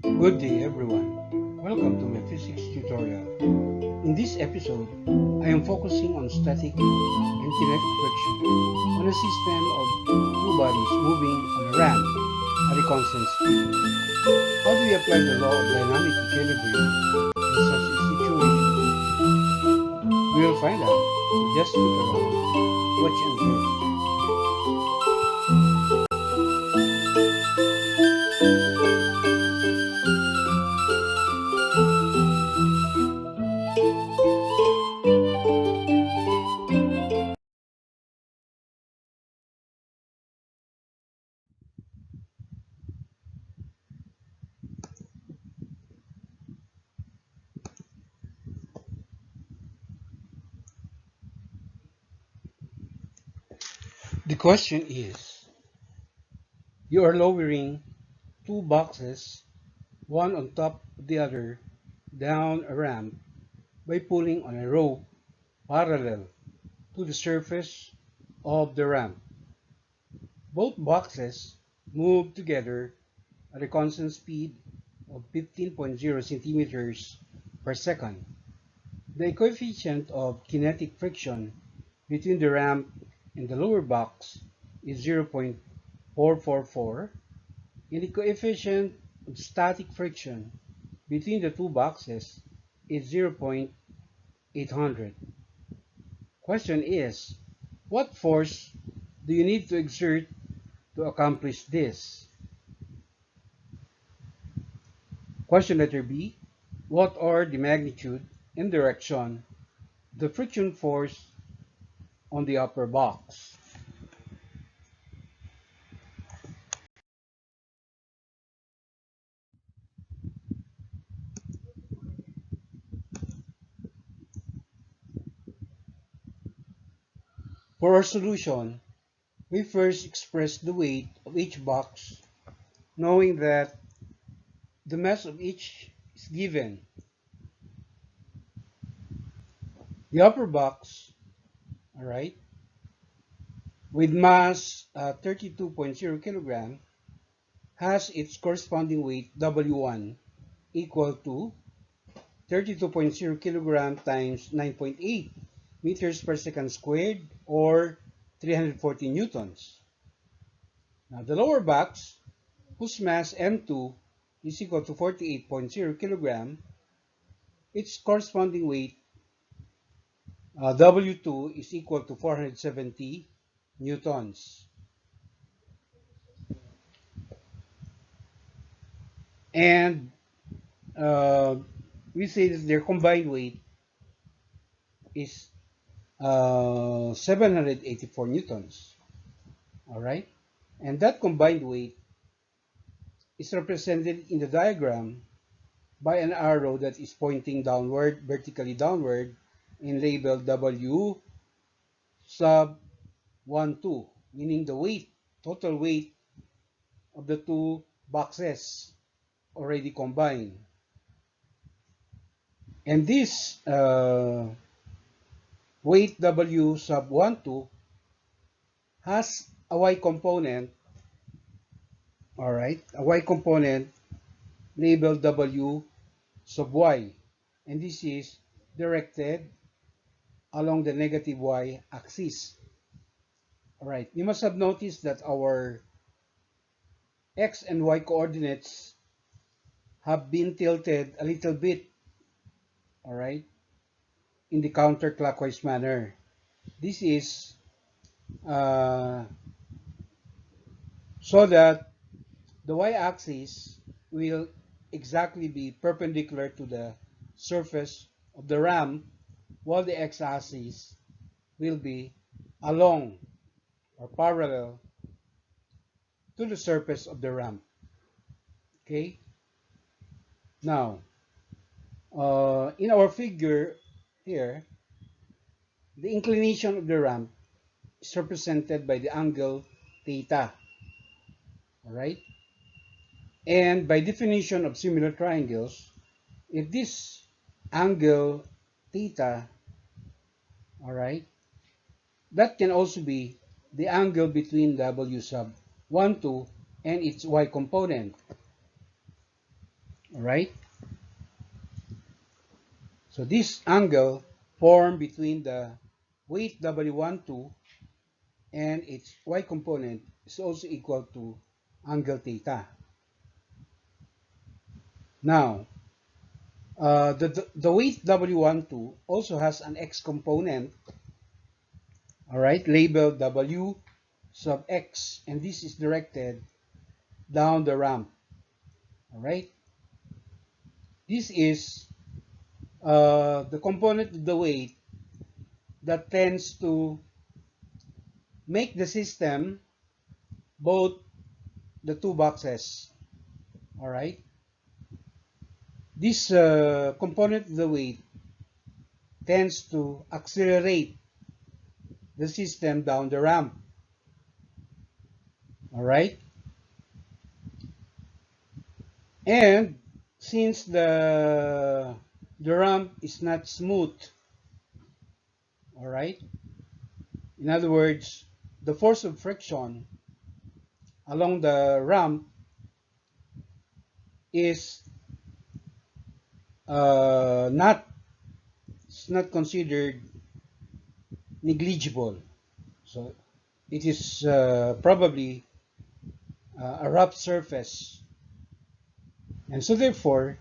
Good day everyone. Welcome to my physics tutorial. In this episode, I am focusing on static and kinetic friction on a system of two bodies moving on a ramp at a constant speed. How do we apply the law of dynamic equilibrium in such a situation? We will find out, so just stick around, watch and learn. The question is, you are lowering two boxes, one on top of the other, down a ramp by pulling on a rope parallel to the surface of the ramp. Both boxes move together at a constant speed of 15.0 centimeters per second. The coefficient of kinetic friction between the ramp and the lower box is 0.444, and the coefficient of static friction between the two boxes is 0.800. Question is, what force do you need to exert to accomplish this? Question letter B, what are the magnitude and direction of the friction force on the upper box? For our solution, we first express the weight of each box, knowing that the mass of each is given. The upper box, all right, with mass 32.0 kilogram, has its corresponding weight W1 equal to 32.0 kilogram times 9.8 meters per second squared, or 340 newtons. Now the lower box, whose mass M2 is equal to 48.0 kilogram, its corresponding weight W2 is equal to 470 newtons. And uh, we say that their combined weight is 784 newtons. All right. And that combined weight is represented in the diagram by an arrow that is pointing downward, vertically downward, and labeled W sub 1, 2, meaning the weight, total weight of the two boxes already combined. And this weight W sub 1, 2 has a Y component, all right, a Y component labeled W sub Y. And this is directed along the negative Y axis. All right, you must have noticed that our X and Y coordinates have been tilted a little bit, all right, in the counterclockwise manner. This is uh, so that the y-axis will exactly be perpendicular to the surface of the ramp, while the x-axis will be along or parallel to the surface of the ramp. Okay? Now, in our figure here, the inclination of the ramp is represented by the angle theta. All right? And by definition of similar triangles, if this angle theta, all right, that can also be the angle between W sub 1, 2 and its y component. All right. So this angle formed between the weight W12 and its y component is also equal to angle theta. Now, the weight W12 also has an x component, all right, labeled W sub x, and this is directed down the ramp, all right. This is the component of the weight that tends to make the system both the two boxes, all right. This component of the weight tends to accelerate the system down the ramp, all right. And since the ramp is not smooth, all right, in other words, the force of friction along the ramp is not, it's not considered negligible. So it is probably a rough surface, and so therefore,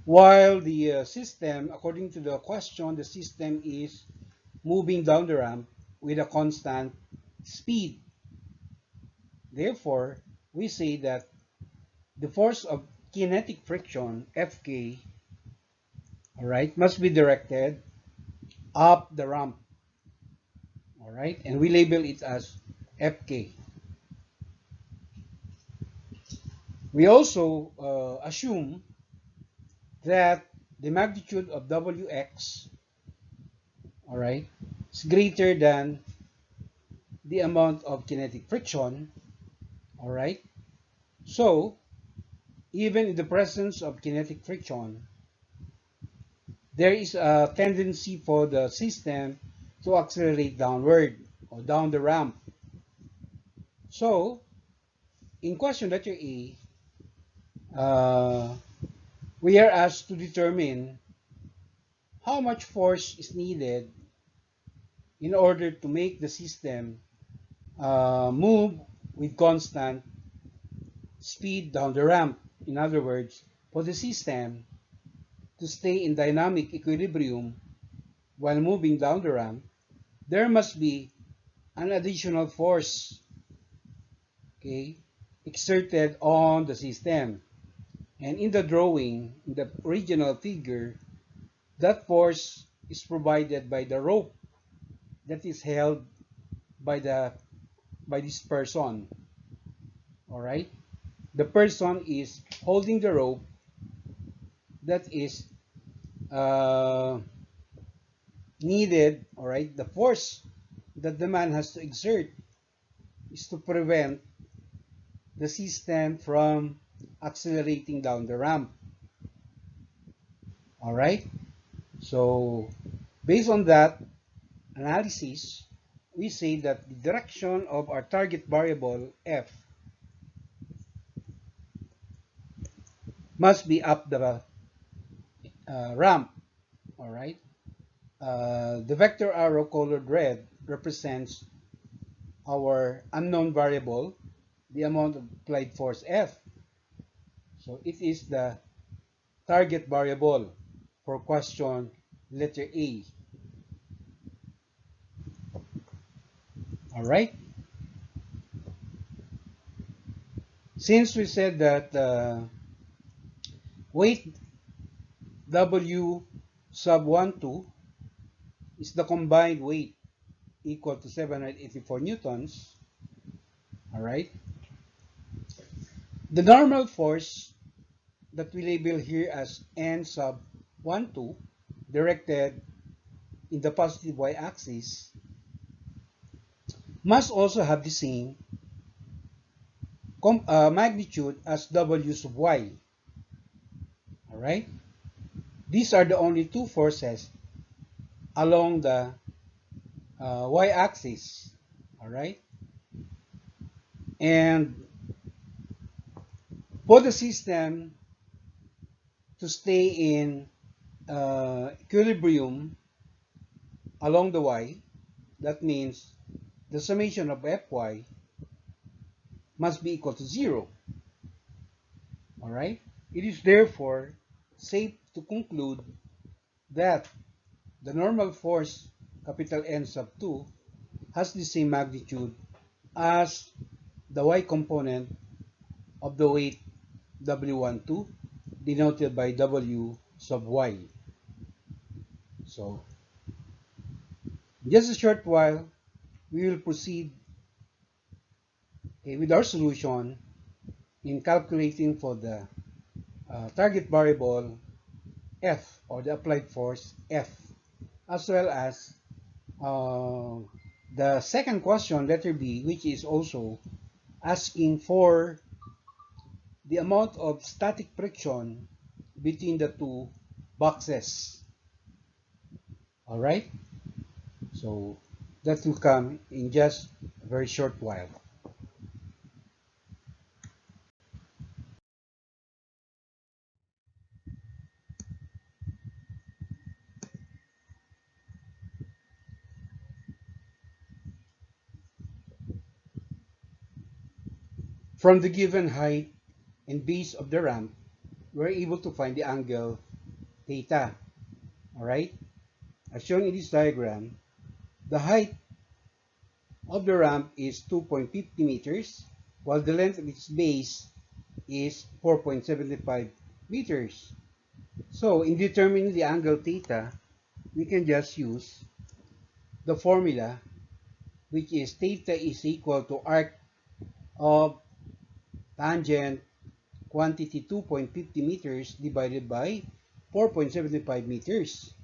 while the system, according to the question, the system is moving down the ramp with a constant speed. Therefore, we say that the force of kinetic friction, Fk, all right, must be directed up the ramp, all right, and we label it as Fk. We also assume that the magnitude of Wx, all right, is greater than the amount of kinetic friction, all right. So, even in the presence of kinetic friction, there is a tendency for the system to accelerate downward or down the ramp. So, in question letter A, uh, we are asked to determine how much force is needed in order to make the system move with constant speed down the ramp. In other words, for the system to stay in dynamic equilibrium while moving down the ramp, there must be an additional force, okay, exerted on the system. And in the drawing, in the original figure, that force is provided by the rope that is held by this person. All right, the person is holding the rope that is uh, needed. All right, the force that the man has to exert is to prevent the system from accelerating down the ramp. All right, so based on that analysis, we say that the direction of our target variable f must be up the ramp. All right, the vector arrow colored red represents our unknown variable, the amount of applied force F. So it is the target variable for question letter A. All right. Since we said that weight W sub 12 is the combined weight equal to 784 newtons, all right, the normal force that we label here as N sub 12 directed in the positive y-axis must also have the same magnitude as W sub y. All right, these are the only two forces along the y-axis. All right, and for the system to stay in equilibrium along the y, that means the summation of Fy must be equal to 0. All right? It is therefore safe to conclude that the normal force capital N sub 2 has the same magnitude as the y component of the weight W12 denoted by W sub y. So, in just a short while, we will proceed with our solution in calculating for the target variable F, or the applied force F, as well as uh, the second question, letter B, which is also asking for the amount of static friction between the two boxes. All right? So that will come in just a very short while. From the given height and base of the ramp, we're able to find the angle theta. All right? As shown in this diagram, the height of the ramp is 2.50 meters, while the length of its base is 4.75 meters. So, in determining the angle theta, we can just use the formula, which is theta is equal to arc of tangent quantity 2.50 meters divided by 4.75 meters.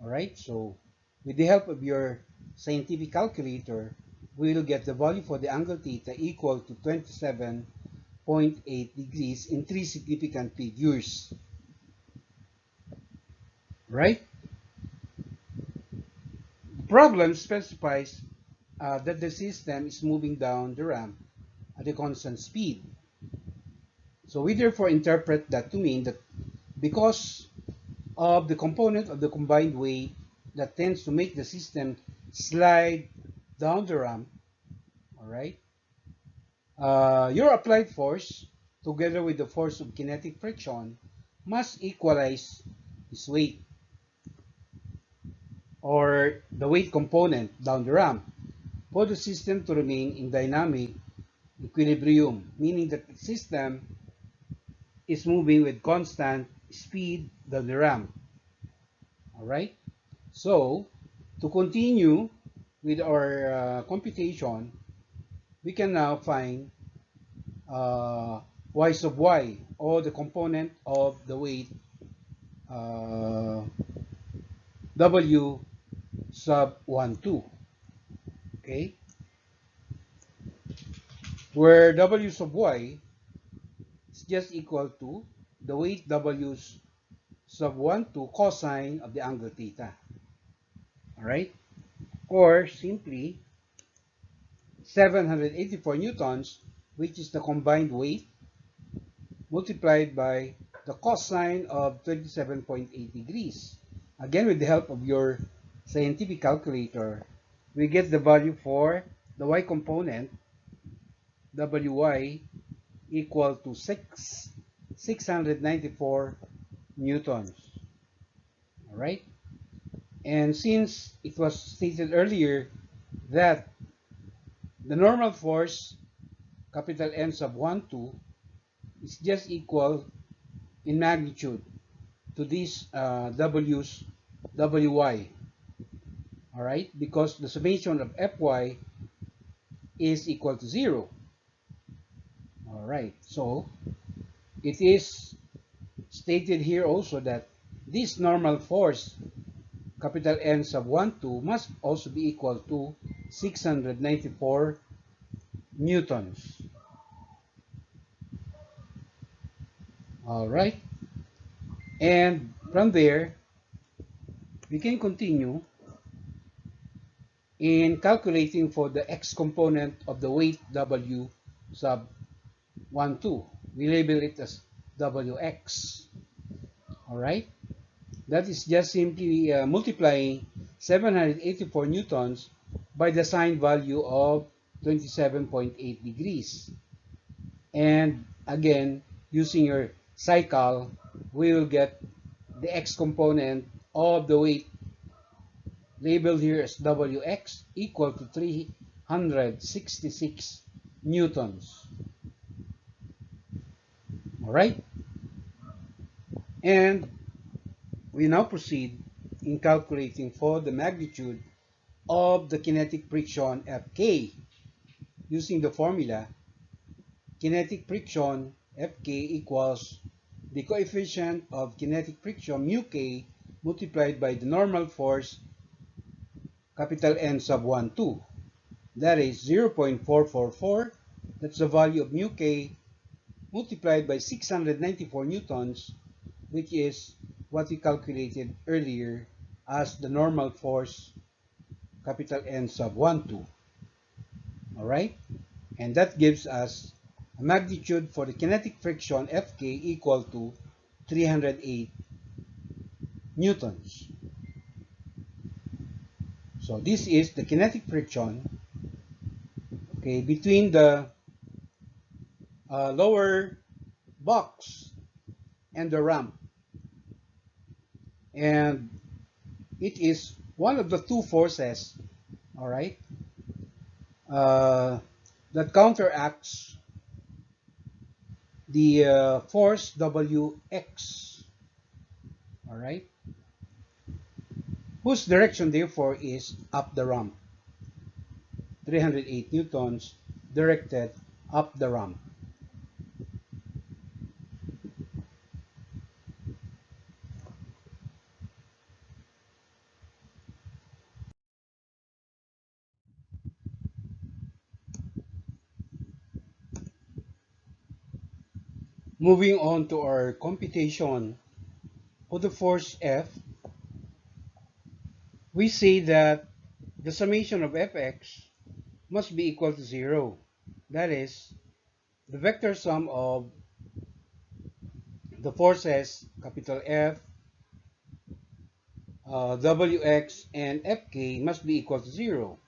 Alright, so with the help of your scientific calculator, we will get the value for the angle theta equal to 27.8 degrees in three significant figures. Right? The problem specifies that the system is moving down the ramp at a constant speed. So we therefore interpret that to mean that because of the component of the combined weight that tends to make the system slide down the ramp, all right, your applied force together with the force of kinetic friction must equalize this weight, or the weight component down the ramp, for the system to remain in dynamic equilibrium, meaning that the system is moving with constant speed down the ramp. All right? So, to continue with our computation, we can now find y sub y, or the component of the weight uh, w sub 1, 2. Okay? Where w sub y is just equal to the weight w sub 1, 2 cosine of the angle theta. Alright? Or simply 784 newtons, which is the combined weight, multiplied by the cosine of 27.8 degrees. Again, with the help of your scientific calculator, we get the value for the y component, wy, equal to 694 newtons. All right? And since it was stated earlier that the normal force, capital N sub 1, 2, is just equal in magnitude to this wy. All right? Because the summation of Fy is equal to 0. All right. So, it is stated here also that this normal force, capital N sub 1, 2, must also be equal to 694 newtons. All right. And from there, we can continue in calculating for the x component of the weight W sub 1, 2. We label it as Wx. All right? That is just simply multiplying 784 newtons by the sine value of 27.8 degrees. And again, using your cycle, we will get the x component of the weight labeled here as Wx equal to 366 newtons. All right? And we now proceed in calculating for the magnitude of the kinetic friction Fk using the formula kinetic friction Fk equals the coefficient of kinetic friction mu k multiplied by the normal force capital N sub 1 2. That is 0.444. That's the value of mu k multiplied by 694 newtons, which is what we calculated earlier as the normal force capital N sub 1 2. All right? And that gives us a magnitude for the kinetic friction Fk equal to 308 newtons. So this is the kinetic friction, okay, between the lower box and the ramp. And it is one of the two forces, all right, that counteracts the force Wx, all right, whose direction therefore is up the ramp. 308 newtons directed up the ramp. Moving on to our computation for the force F, we say that the summation of Fx must be equal to 0. That is, the vector sum of the forces capital F, Wx, and Fk must be equal to 0.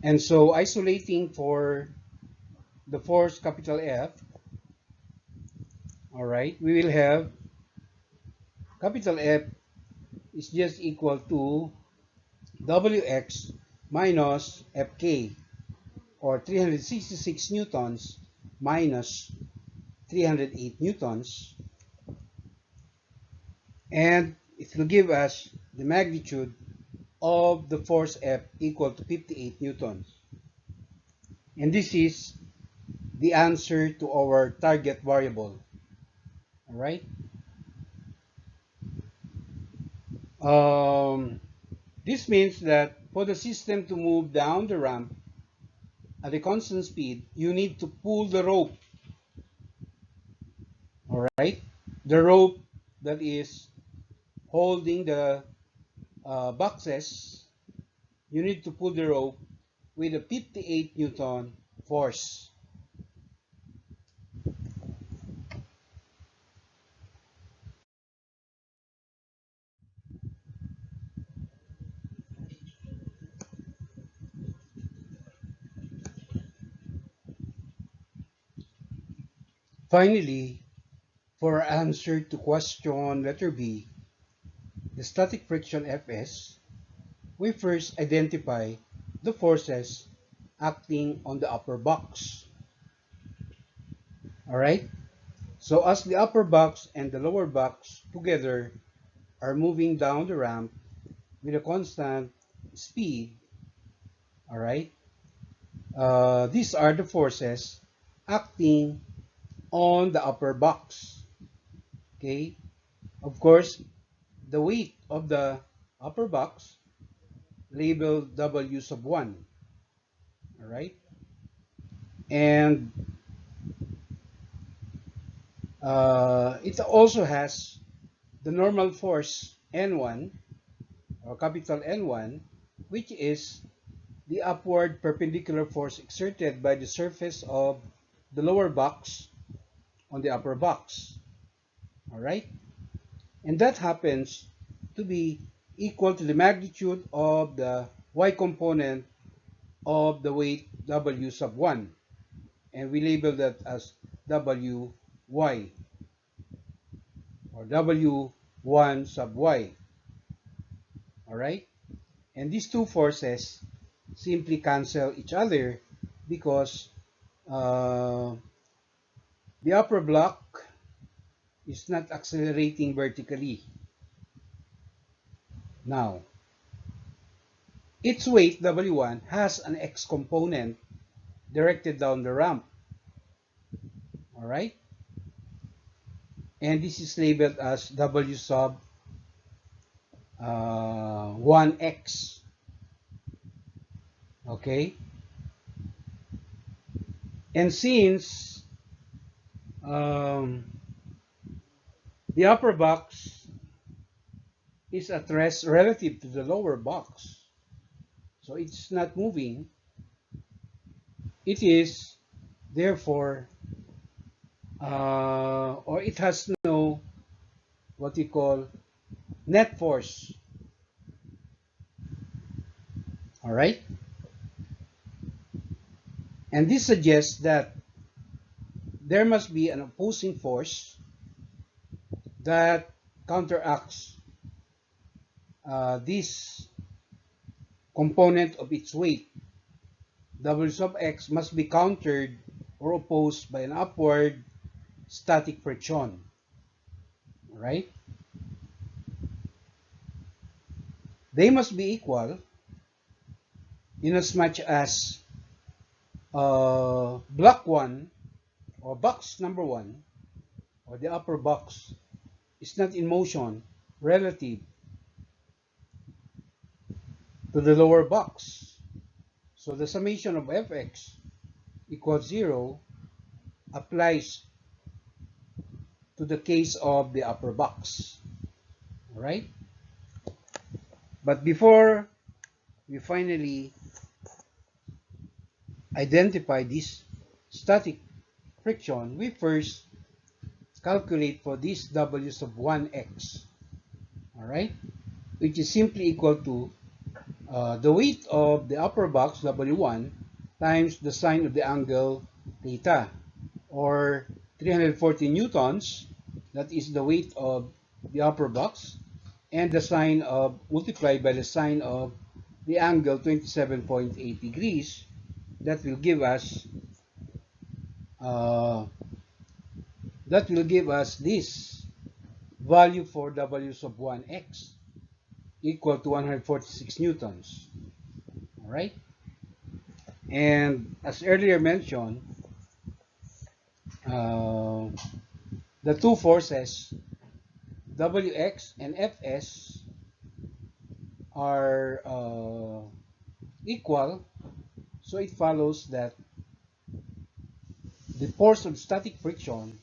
And so isolating for the force capital F, all right, we will have capital F is just equal to Wx minus Fk, or 366 newtons minus 308 newtons, and it will give us the magnitude of the force F equal to 58 newtons. And this is the answer to our target variable. All right. This means that for the system to move down the ramp at a constant speed, you need to pull the rope. All right. The rope that is holding the boxes, you need to pull the rope with a 58 Newton force. Finally, for our answer to question letter B, the static friction Fs, we first identify the forces acting on the upper box. All right? So as the upper box and the lower box together are moving down the ramp with a constant speed, all right, these are the forces acting on the upper box. Okay? Of course, the weight of the upper box labeled W sub 1. All right? And it also has the normal force N1, or capital N1, which is the upward perpendicular force exerted by the surface of the lower box on the upper box. All right? And that happens to be equal to the magnitude of the y component of the weight W sub 1. And we label that as WY, or W1 sub Y. All right? And these two forces simply cancel each other because uh, the upper block is not accelerating vertically. Now, its weight, W1, has an X component directed down the ramp. All right? And this is labeled as W sub 1X. Okay? And since um, the upper box is at rest relative to the lower box, so it's not moving, it is therefore, or it has no what we call net force. All right? And this suggests that there must be an opposing force that counteracts this component of its weight. W sub x must be countered or opposed by an upward static friction. All right? They must be equal in as much as block 1 or box number 1 or the upper box is not in motion relative to the lower box. So the summation of fx equals 0 applies to the case of the upper box. All right? But before we finally identify this static friction, we first calculate for this W sub 1x, all right, which is simply equal to the weight of the upper box, W1, times the sine of the angle theta, or 340 newtons, that is the weight of the upper box, and the sine of, multiplied by the sine of the angle 27.8 degrees, that will give us this value for W sub 1x equal to 146 newtons. All right? And as earlier mentioned, the two forces, Wx and Fs, are equal, so it follows that the force of static friction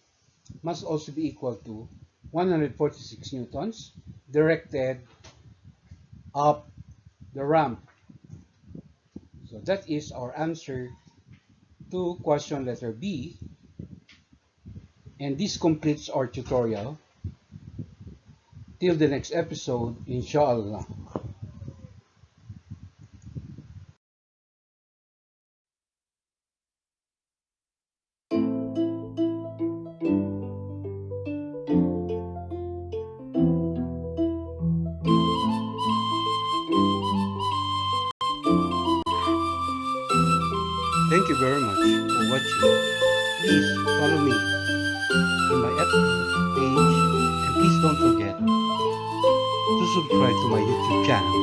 must also be equal to 146 newtons directed up the ramp. So that is our answer to question letter B. And this completes our tutorial. Till the next episode, inshallah. Thank you very much for watching. Please follow me in my FB page, and please don't forget to subscribe to my YouTube channel.